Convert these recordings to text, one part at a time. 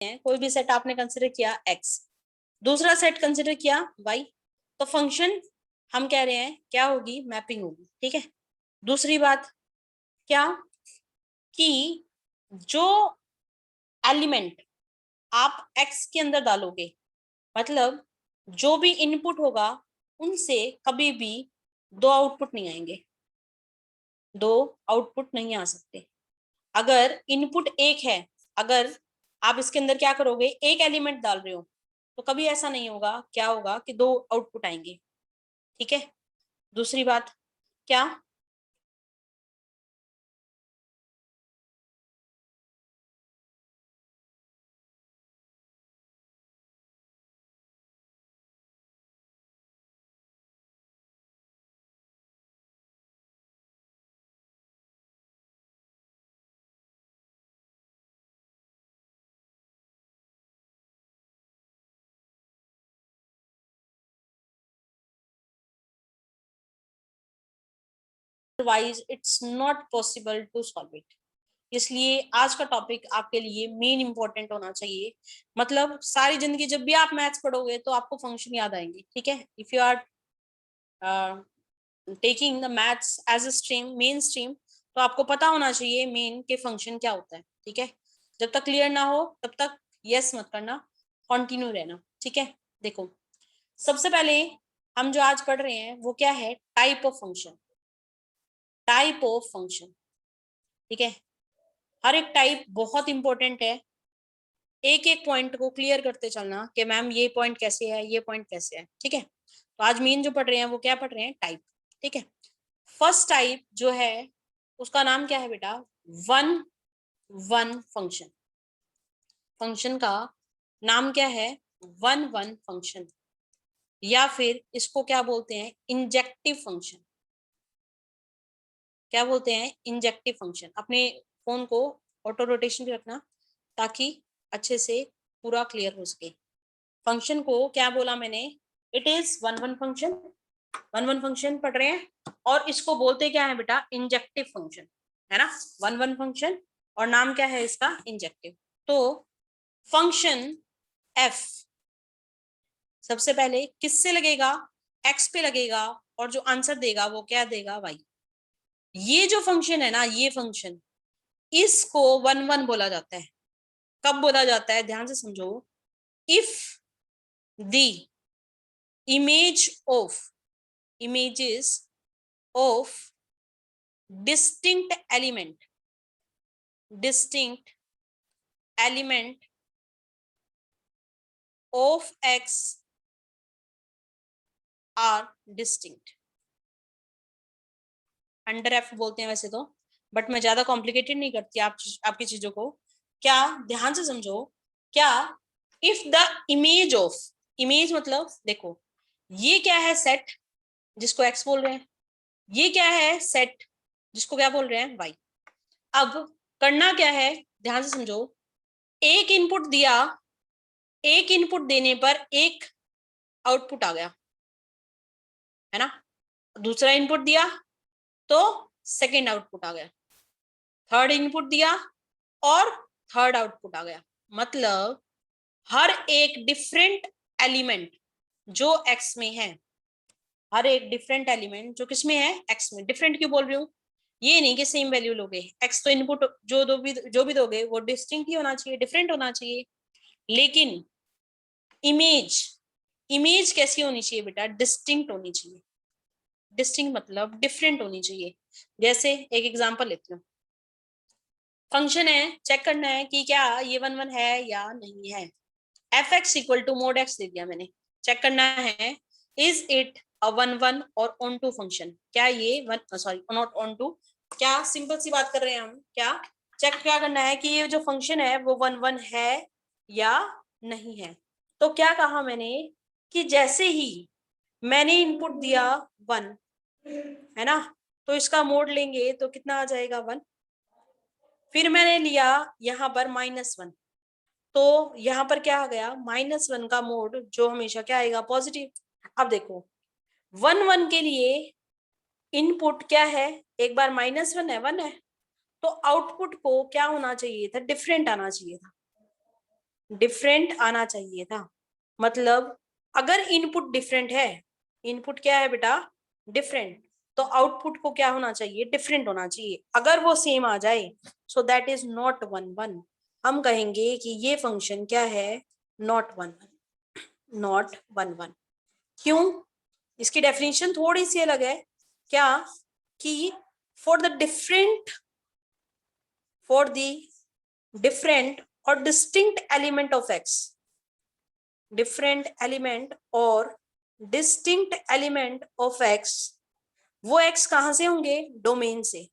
हैं, कोई भी सेट आपने कंसिडर किया x, दूसरा सेट कंसिडर किया y, तो फंक्शन हम कह रहे हैं क्या होगी, मैपिंग होगी। ठीक है। दूसरी बात क्या कि जो एलिमेंट आप x के अंदर डालोगे, मतलब जो भी इनपुट होगा उनसे कभी भी दो आउटपुट नहीं आएंगे, दो आउटपुट नहीं आ सकते। अगर इनपुट एक है, अगर आप इसके अंदर क्या करोगे, एक एलिमेंट डाल रहे हो, तो कभी ऐसा नहीं होगा, क्या होगा कि दो आउटपुट आएंगे। ठीक है। दूसरी बात क्या, otherwise it's not possible to solve it। इसलिए आज का टॉपिक आपके लिए मेन इंपॉर्टेंट होना चाहिए। मतलब सारी जिंदगी जब भी आप मैथ्स पढ़ोगे तो आपको फंक्शन याद आएंगे। ठीक है। If you are taking the maths as a stream, main stream, तो आपको पता होना चाहिए मेन के फंक्शन क्या होता है। ठीक है। जब तक क्लियर ना हो तब तक यस मत करना, कंटिन्यू रहना। ठीक है। देखो, सबसे पहले हम जो आज पढ़ रहे हैं वो क्या है, type of function. Type of function. ठीक है। हर एक टाइप बहुत इंपॉर्टेंट है। एक एक पॉइंट को क्लियर करते चलना कि मैम ये पॉइंट कैसे है, ये पॉइंट कैसे है। ठीक है। तो आज मेन जो पढ़ रहे हैं वो क्या पढ़ रहे हैं, टाइप। ठीक है। फर्स्ट टाइप जो है उसका नाम क्या है बेटा, वन वन फंक्शन। फंक्शन का नाम क्या है, वन वन फंक्शन, या फिर इसको क्या बोलते हैं, इंजेक्टिव फंक्शन। क्या बोलते हैं, इंजेक्टिव फंक्शन। अपने फोन को ऑटो रोटेशन पे रखना ताकि अच्छे से पूरा क्लियर हो सके। फंक्शन को क्या बोला मैंने, it is one one function. One one function पढ़ रहे हैं और इसको बोलते क्या है बेटा, इंजेक्टिव फंक्शन, है ना। वन वन फंक्शन और नाम क्या है इसका, इंजेक्टिव। तो फंक्शन एफ सबसे पहले किससे लगेगा, एक्स पे लगेगा, और जो आंसर देगा वो क्या देगा, वाई। ये जो फंक्शन है ना, ये फंक्शन, इसको वन वन बोला जाता है। कब बोला जाता है, ध्यान से समझो। If the image of, images of distinct element of x are distinct। Under F बोलते हैं वैसे तो, बट मैं ज्यादा कॉम्प्लिकेटेड नहीं करती आपकी चीजों को। क्या, ध्यान से समझो। क्या, if the image of, image मतलब देखो, ये क्या है, सेट जिसको एक्स बोल रहे हैं, ये क्या है, सेट जिसको क्या बोल रहे हैं, वाई। अब करना क्या है, ध्यान से समझो। एक इनपुट दिया, एक इनपुट देने पर एक आउटपुट आ गया, है ना। दूसरा इनपुट दिया तो सेकेंड आउटपुट आ गया, थर्ड इनपुट दिया और थर्ड आउटपुट आ गया। मतलब हर एक डिफरेंट एलिमेंट जो एक्स में है, हर एक डिफरेंट एलिमेंट जो किसमें है, एक्स में। डिफरेंट क्यों बोल रही हूँ, ये नहीं कि सेम वैल्यू लोगे, एक्स तो इनपुट जो भी दोगे वो डिस्टिंक्ट ही होना चाहिए, डिफरेंट होना चाहिए। लेकिन इमेज, इमेज कैसी होनी चाहिए बेटा, डिस्टिंक्ट होनी चाहिए। डिस्टिंक्ट मतलब डिफरेंट होनी चाहिए। जैसे एक एग्जांपल लेती हूँ, फंक्शन है, चेक करना है कि क्या ये वन वन है या नहीं है। F X equal to mod X दे दिया मैंने, चेक करना है is it a one one और ऑन टू फंक्शन। क्या ये one, sorry not onto, क्या सिंपल सी बात कर रहे हैं हम, क्या चेक क्या करना है कि ये जो फंक्शन है वो वन वन है या नहीं है। तो क्या कहा मैंने कि जैसे ही मैंने इनपुट दिया वन, है ना, तो इसका मोड लेंगे तो कितना आ जाएगा, वन। फिर मैंने लिया यहाँ पर -1, तो यहाँ पर क्या आ गया, -1 का मोड जो हमेशा क्या आएगा, पॉजिटिव। अब देखो, वन वन के लिए इनपुट क्या है, एक बार -1 है, 1 है, तो आउटपुट को क्या होना चाहिए था, डिफरेंट आना चाहिए था। डिफरेंट आना चाहिए था। मतलब अगर इनपुट डिफरेंट है, इनपुट क्या है बेटा, डिफरेंट, तो आउटपुट को क्या होना चाहिए, डिफरेंट होना चाहिए। अगर वो सेम आ जाए सो दैट इज नॉट 1 1, हम कहेंगे कि ये फंक्शन क्या है, नॉट 1 1, नॉट 1 1। क्यों, इसकी डेफिनेशन थोड़ी सी अलग है। क्या कि फॉर द डिफरेंट और distinct element of x, different element और डिस्टिंक्ट एलिमेंट ऑफ एक्स, वो एक्स कहां से होंगे, डोमेन से।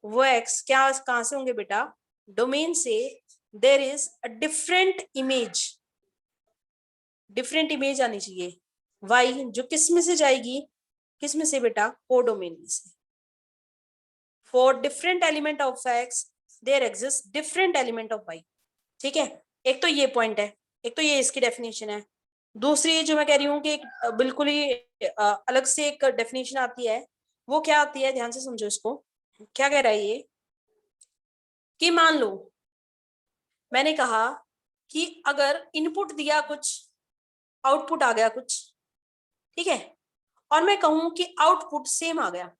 वो एक्स क्या कहां से होंगे बेटा, डोमेन से। There is a different image आनी चाहिए वाई, जो किस में से जाएगी, किस में से बेटा, कोडोमेन में से। For different element of X there exist different element of Y. ठीक है, एक तो ये पॉइंट है, एक तो ये इसकी डेफिनेशन है। दूसरी जो मैं कह रही हूँ कि बिल्कुल ही अलग से एक डेफिनेशन आती है, वो क्या आती है, ध्यान से समझो इसको। क्या कह रहा है ये, कि मान लो मैंने कहा कि अगर इनपुट दिया कुछ, आउटपुट आ गया कुछ, ठीक है, और मैं कहूं कि आउटपुट सेम आ गया,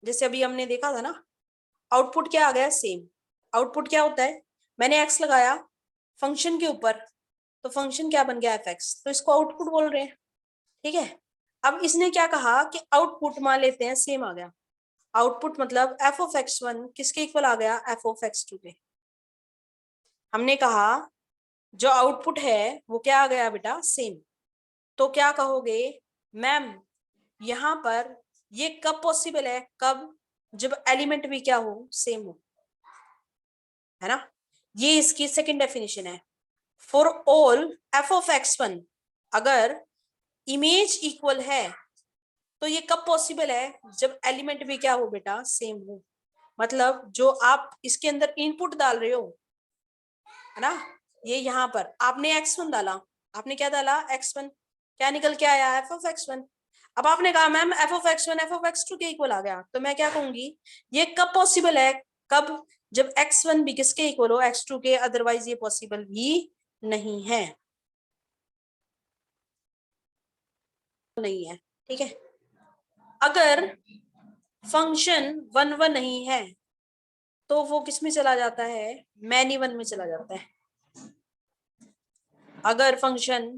जैसे अभी हमने देखा था ना, आउटपुट क्या आ गया, सेम। आउटपुट क्या होता है, मैंने एक्स लगाया फंक्शन के ऊपर, तो फंक्शन क्या बन गया, एफ एक्स, तो इसको आउटपुट बोल रहे हैं। ठीक है, अब इसने क्या कहा कि आउटपुट मान लेते हैं सेम आ गया, आउटपुट मतलब एफ ऑफ एक्स वन किसके इक्वल आ गया, एफ ऑफ एक्स टू के। हमने कहा जो आउटपुट है वो क्या आ गया बेटा, सेम। तो क्या कहोगे, मैम यहाँ पर ये कब पॉसिबल है, कब, जब एलिमेंट भी क्या हो, सेम हो, है ना। ये इसकी सेकंड डेफिनेशन है। For all F of x one, अगर इमेज इक्वल है तो ये कब पॉसिबल है, जब एलिमेंट भी क्या हो बेटा, सेम हो। मतलब जो आप इसके अंदर इनपुट डाल रहे हो, है ना, ये यहाँ पर आपने x1 डाला, आपने क्या डाला, x1, क्या निकल के आया, एफ ऑफ x1। अब आपने कहा ma'am F of x1 F of x2 के इक्वल आ गया, तो मैं क्या कहूंगी, ये कब पॉसिबल है, कब, जब x1 भी किसके इक्वल हो, x2 के, अदरवाइज ये पॉसिबल भी नहीं है, नहीं है। ठीक है, अगर फंक्शन 1 1 नहीं है तो वो किस में चला जाता है, मैनी वन में चला जाता है। अगर फंक्शन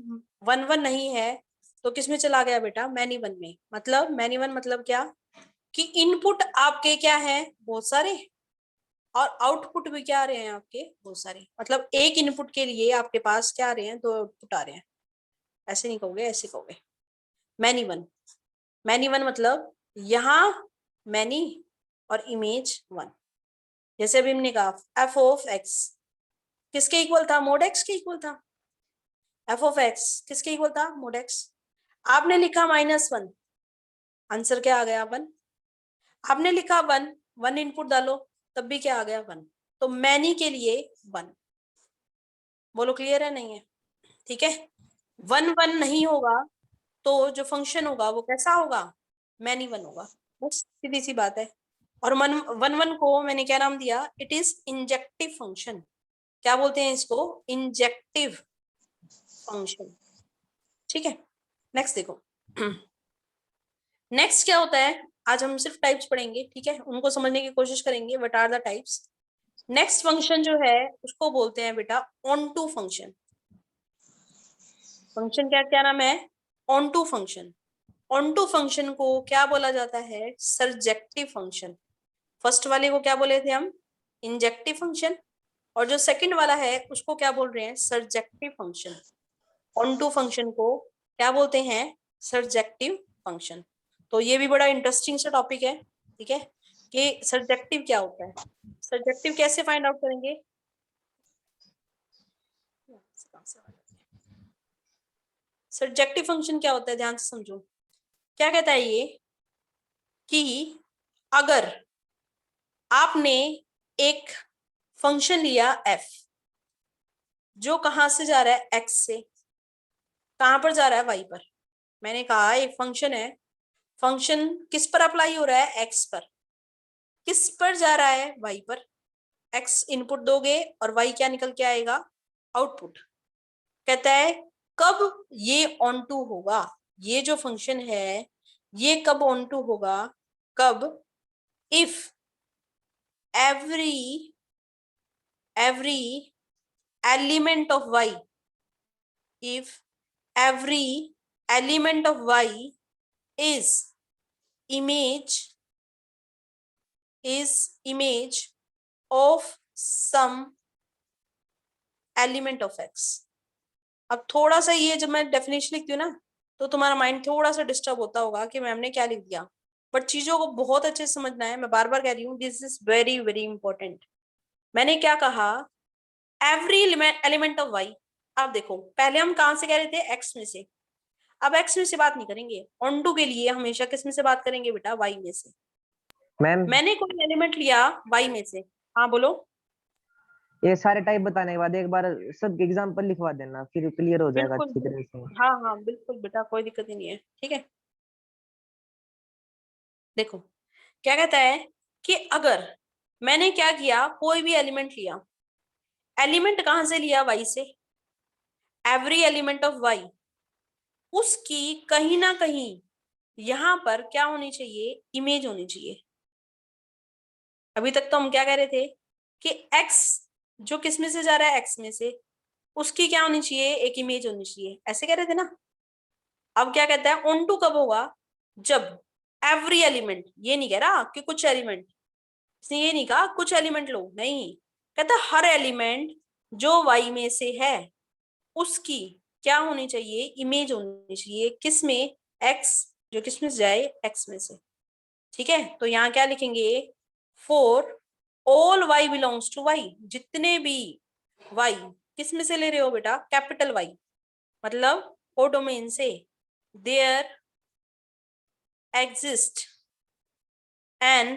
1 1 नहीं है तो किस में चला गया बेटा, मैनी वन में। मतलब मैनी वन मतलब क्या, कि इनपुट आपके क्या है, बहुत सारे, और आउटपुट भी क्या आ रहे हैं आपके, बहुत सारे। मतलब एक इनपुट के लिए आपके पास क्या आ रहे हैं, 2 आउटपुट आ रहे हैं। ऐसे नहीं कहोगे, ऐसे कहोगे, मैनी वन। मैनी वन मतलब यहाँ मैनी और इमेज वन। जैसे अभी हमने कहा एफ ऑफ एक्स किसके इक्वल था, मोड एक्स के इक्वल था। एफ ऑफ एक्स किसके इक्वल था, मोड एक्स। आपने लिखा -1, आंसर क्या आ गया, 1। आपने लिखा 1, 1 इनपुट डालो, तब भी क्या आ गया, 1। तो मैनी के लिए 1। बोलो क्लियर है, नहीं है, ठीक है। 1 1 नहीं होगा तो जो फंक्शन होगा वो कैसा होगा, मैनी वन होगा, बस सीधी सी बात है। और 1 1 को मैंने क्या नाम दिया, इट इज इंजेक्टिव फंक्शन। क्या बोलते हैं इसको, इंजेक्टिव फंक्शन। ठीक है, नेक्स्ट देखो। नेक्स्ट क्या होता है, आज हम सिर्फ टाइप्स पढ़ेंगे, ठीक है, उनको समझने की कोशिश करेंगे, what are the types. Next function जो है उसको बोलते हैं बेटा ऑन टू फंक्शन। फंक्शन क्या क्या नाम है, onto function. Onto function को क्या बोला जाता है, सर्जेक्टिव फंक्शन। फर्स्ट वाले को क्या बोले थे हम, इंजेक्टिव फंक्शन, और जो सेकंड वाला है उसको क्या बोल रहे हैं, surjective function. Onto function को क्या बोलते हैं, सर्जेक्टिव फंक्शन। तो ये भी बड़ा इंटरेस्टिंग सा टॉपिक है, ठीक है, कि सर्जेक्टिव क्या होता है, सर्जेक्टिव कैसे फाइंड आउट करेंगे। सर्जेक्टिव फंक्शन क्या होता है, ध्यान से समझो। क्या कहता है ये, कि अगर आपने एक फंक्शन लिया f, जो कहां से जा रहा है, x से, कहां पर जा रहा है, y पर। मैंने कहा एक फंक्शन है, फंक्शन किस पर अप्लाई हो रहा है, x पर। किस पर जा रहा है, y पर। x इनपुट दोगे और y क्या निकल के आएगा, आउटपुट। कहता है कब ये ऑन टू होगा, ये जो फंक्शन है ये कब ऑन टू होगा, कब, if every element of y, if every element of y is image of some element of x. अब थोड़ा सा ये जब मैं डेफिनेशन लिखती हूँ ना तो तुम्हारा माइंड थोड़ा सा डिस्टर्ब होता होगा कि मैम ने क्या लिख दिया, बट चीजों को बहुत अच्छे से समझना है। मैं बार बार कह रही हूँ this is very very important. मैंने क्या कहा, एवरी एलिमेंट ऑफ वाई। अब देखो पहले हम कहां से कह रहे थे, एक्स में से। अब एक्स में से बात नहीं करेंगे, ऑन टू के लिए हमेशा किस में से बात करेंगे बेटा, वाई में से। मैम मैंने कोई एलिमेंट लिया वाई में से, हाँ बोलो। ये सारे टाइप बताने के बाद एक बार सब एग्जांपल लिखवा देना, फिर क्लियर हो जाएगा बिल्कुल अच्छी तरह से। हाँ हाँ बिल्कुल बेटा, कोई दिक्कत ही नहीं है, ठीक है। देखो क्या कहता है कि अगर मैंने क्या किया, कोई भी एलिमेंट लिया, एलिमेंट कहां से लिया, वाई से, एवरी एलिमेंट ऑफ वाई, उसकी कहीं ना कहीं यहां पर क्या होनी चाहिए, इमेज होनी चाहिए। अभी तक तो हम क्या कह रहे थे कि x जो किस में से जा रहा है, x में से, उसकी क्या होनी चाहिए, एक इमेज होनी चाहिए, ऐसे कह रहे थे ना। अब क्या कहता है, ऑन टू कब होगा, जब एवरी एलिमेंट, ये नहीं कह रहा कि कुछ एलिमेंट, इसने ये नहीं कहा कुछ एलिमेंट लो, नहीं, कहता हर एलिमेंट जो y में से है उसकी क्या होनी चाहिए, इमेज होनी चाहिए, किस में, x, जो किस में से जाए, x में से। ठीक है, तो यहाँ क्या लिखेंगे, for all y belongs to y, जितने भी y किस में से ले रहे हो बेटा, कैपिटल Y, मतलब कोडोमेन से, देयर एग्जिस्ट एन